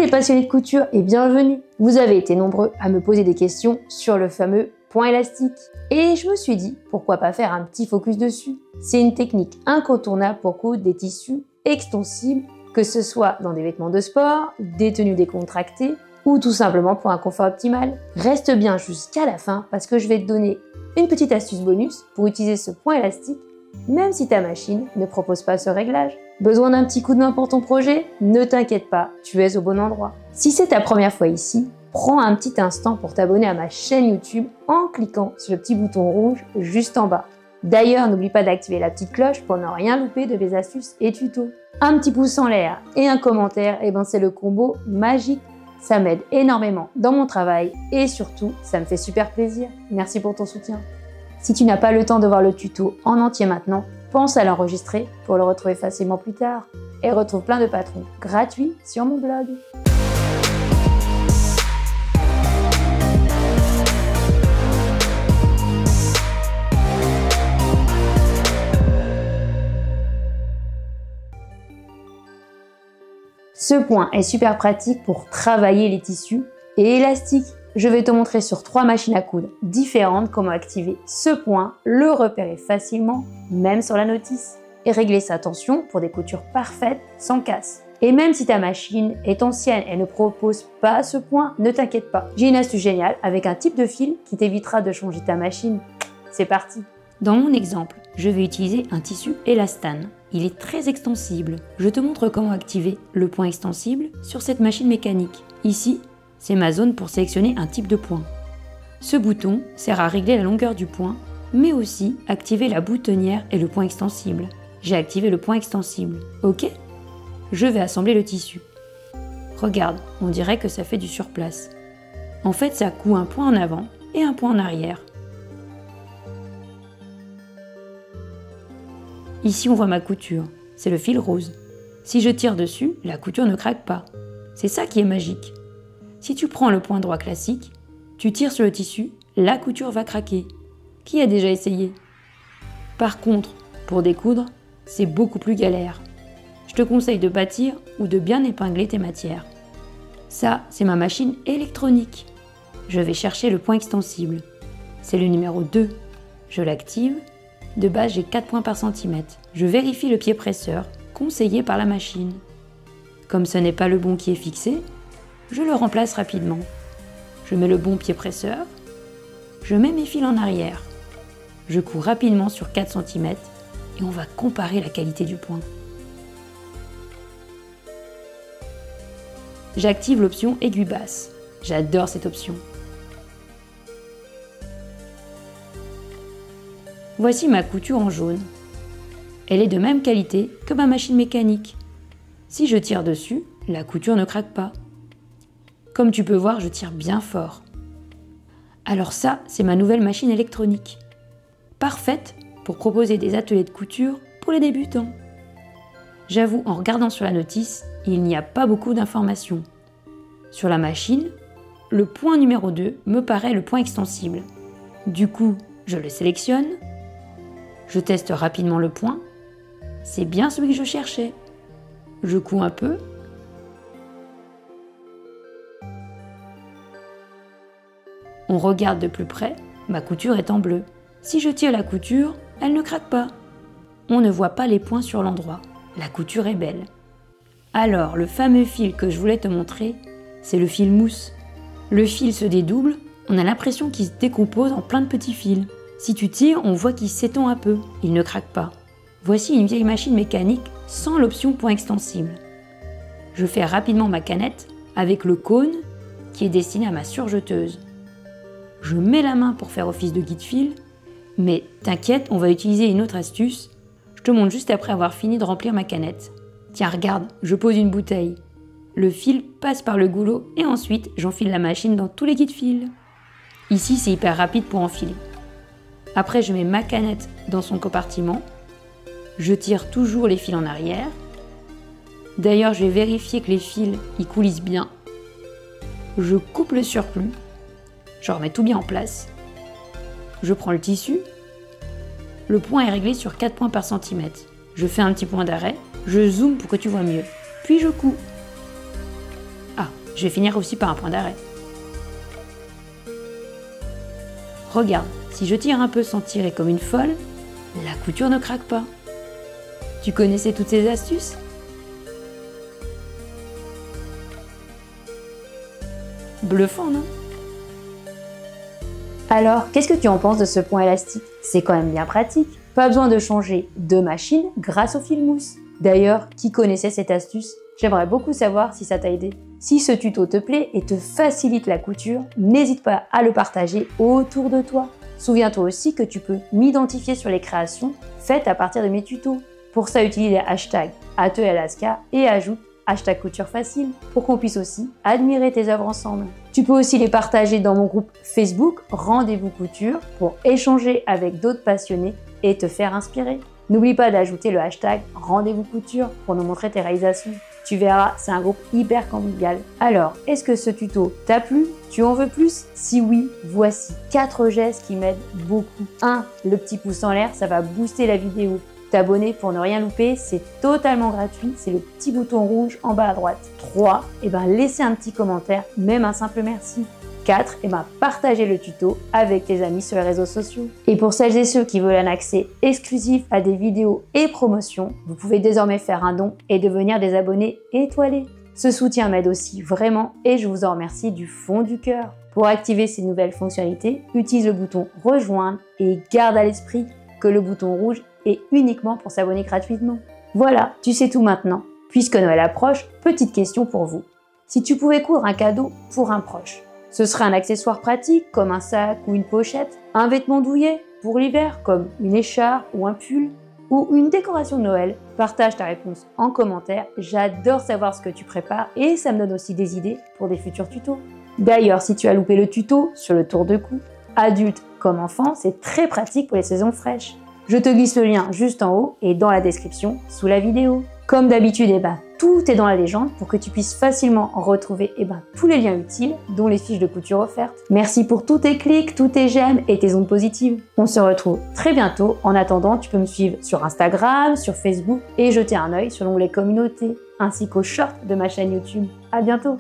les passionnés de couture et bienvenue. Vous avez été nombreux à me poser des questions sur le fameux point élastique. Et je me suis dit, pourquoi pas faire un petit focus dessus. C'est une technique incontournable pour coudre des tissus extensibles, que ce soit dans des vêtements de sport, des tenues décontractées ou tout simplement pour un confort optimal. Reste bien jusqu'à la fin parce que je vais te donner une petite astuce bonus pour utiliser ce point élastique même si ta machine ne propose pas ce réglage. Besoin d'un petit coup de main pour ton projet? Ne t'inquiète pas, tu es au bon endroit. Si c'est ta première fois ici, prends un petit instant pour t'abonner à ma chaîne YouTube en cliquant sur le petit bouton rouge juste en bas. D'ailleurs, n'oublie pas d'activer la petite cloche pour ne rien louper de mes astuces et tutos. Un petit pouce en l'air et un commentaire, c'est le combo magique. Ça m'aide énormément dans mon travail et surtout, ça me fait super plaisir. Merci pour ton soutien. Si tu n'as pas le temps de voir le tuto en entier maintenant, pense à l'enregistrer pour le retrouver facilement plus tard. Et retrouve plein de patrons gratuits sur mon blog. Ce point est super pratique pour travailler les tissus et élastiques. Je vais te montrer sur 3 machines à coudre différentes comment activer ce point, le repérer facilement, même sur la notice, et régler sa tension pour des coutures parfaites sans casse. Et même si ta machine est ancienne et ne propose pas ce point, ne t'inquiète pas. J'ai une astuce géniale avec un type de fil qui t'évitera de changer ta machine. C'est parti! Dans mon exemple, je vais utiliser un tissu élastane. Il est très extensible. Je te montre comment activer le point extensible sur cette machine mécanique. Ici, c'est ma zone pour sélectionner un type de point. Ce bouton sert à régler la longueur du point, mais aussi activer la boutonnière et le point extensible. J'ai activé le point extensible. Ok? Je vais assembler le tissu. Regarde, on dirait que ça fait du surplace. En fait, ça coud un point en avant et un point en arrière. Ici, on voit ma couture. C'est le fil rose. Si je tire dessus, la couture ne craque pas. C'est ça qui est magique. Si tu prends le point droit classique, tu tires sur le tissu, la couture va craquer. Qui a déjà essayé? Par contre, pour découdre, c'est beaucoup plus galère. Je te conseille de bâtir ou de bien épingler tes matières. Ça, c'est ma machine électronique. Je vais chercher le point extensible. C'est le numéro 2. Je l'active. De base, j'ai 4 points par centimètre. Je vérifie le pied presseur, conseillé par la machine. Comme ce n'est pas le bon qui est fixé, je le remplace rapidement. Je mets le bon pied presseur. Je mets mes fils en arrière. Je couds rapidement sur 4 cm et on va comparer la qualité du point. J'active l'option aiguille basse. J'adore cette option. Voici ma couture en jaune. Elle est de même qualité que ma machine mécanique. Si je tire dessus, la couture ne craque pas. Comme tu peux voir, je tire bien fort. Alors ça, c'est ma nouvelle machine électronique. Parfaite pour proposer des ateliers de couture pour les débutants. J'avoue, en regardant sur la notice, il n'y a pas beaucoup d'informations. Sur la machine, le point numéro 2 me paraît le point extensible. Du coup, je le sélectionne. Je teste rapidement le point. C'est bien celui que je cherchais. Je couds un peu. On regarde de plus près, ma couture est en bleu. Si je tire la couture, elle ne craque pas. On ne voit pas les points sur l'endroit. La couture est belle. Alors, le fameux fil que je voulais te montrer, c'est le fil mousse. Le fil se dédouble, on a l'impression qu'il se décompose en plein de petits fils. Si tu tires, on voit qu'il s'étend un peu. Il ne craque pas. Voici une vieille machine mécanique sans l'option point extensible. Je fais rapidement ma canette avec le cône qui est destiné à ma surjeteuse. Je mets la main pour faire office de guide-fil, mais t'inquiète, on va utiliser une autre astuce. Je te montre juste après avoir fini de remplir ma canette. Tiens, regarde, je pose une bouteille. Le fil passe par le goulot et ensuite j'enfile la machine dans tous les guide-fils. Ici, c'est hyper rapide pour enfiler. Après, je mets ma canette dans son compartiment. Je tire toujours les fils en arrière. D'ailleurs, je vais vérifier que les fils y coulissent bien. Je coupe le surplus. Je remets tout bien en place. Je prends le tissu. Le point est réglé sur 4 points par centimètre. Je fais un petit point d'arrêt. Je zoome pour que tu vois mieux. Puis je couds. Ah, Je vais finir aussi par un point d'arrêt. Regarde, si je tire un peu sans tirer comme une folle, la couture ne craque pas. Tu connaissais toutes ces astuces? Bluffant, non? Alors, qu'est-ce que tu en penses de ce point élastique? C'est quand même bien pratique. Pas besoin de changer de machine grâce au fil mousse. D'ailleurs, qui connaissait cette astuce? J'aimerais beaucoup savoir si ça t'a aidé. Si ce tuto te plaît et te facilite la couture, n'hésite pas à le partager autour de toi. Souviens-toi aussi que tu peux m'identifier sur les créations faites à partir de mes tutos. Pour ça, utilise les hashtags @AteAlaska et ajoute #couturefacile pour qu'on puisse aussi admirer tes œuvres ensemble. Tu peux aussi les partager dans mon groupe Facebook Rendez-vous Couture pour échanger avec d'autres passionnés et te faire inspirer. N'oublie pas d'ajouter le hashtag Rendez-vous Couture pour nous montrer tes réalisations. Tu verras, c'est un groupe hyper convivial. Alors, est-ce que ce tuto t'a plu? Tu en veux plus? Si oui, voici 4 gestes qui m'aident beaucoup. 1. Le petit pouce en l'air, ça va booster la vidéo. T'abonner pour ne rien louper, c'est totalement gratuit, c'est le petit bouton rouge en bas à droite. 3. Laisser un petit commentaire, même un simple merci. 4. Partager le tuto avec tes amis sur les réseaux sociaux. Et pour celles et ceux qui veulent un accès exclusif à des vidéos et promotions, vous pouvez désormais faire un don et devenir des abonnés étoilés. Ce soutien m'aide aussi vraiment et je vous en remercie du fond du cœur. Pour activer ces nouvelles fonctionnalités, utilise le bouton rejoindre et garde à l'esprit que le bouton rouge est uniquement pour s'abonner gratuitement. Voilà, tu sais tout maintenant. Puisque Noël approche, petite question pour vous. Si tu pouvais coudre un cadeau pour un proche, ce serait un accessoire pratique comme un sac ou une pochette, un vêtement douillet pour l'hiver comme une écharpe ou un pull, ou une décoration de Noël? Partage ta réponse en commentaire, j'adore savoir ce que tu prépares et ça me donne aussi des idées pour des futurs tutos. D'ailleurs, si tu as loupé le tuto sur le tour de cou, adulte comme enfant, c'est très pratique pour les saisons fraîches. Je te glisse le lien juste en haut et dans la description sous la vidéo. Comme d'habitude, tout est dans la légende pour que tu puisses facilement retrouver tous les liens utiles, dont les fiches de couture offertes. Merci pour tous tes clics, tous tes j'aime et tes ondes positives. On se retrouve très bientôt. En attendant, tu peux me suivre sur Instagram, sur Facebook et jeter un œil sur l'onglet communauté, ainsi qu'aux shorts de ma chaîne YouTube. À bientôt!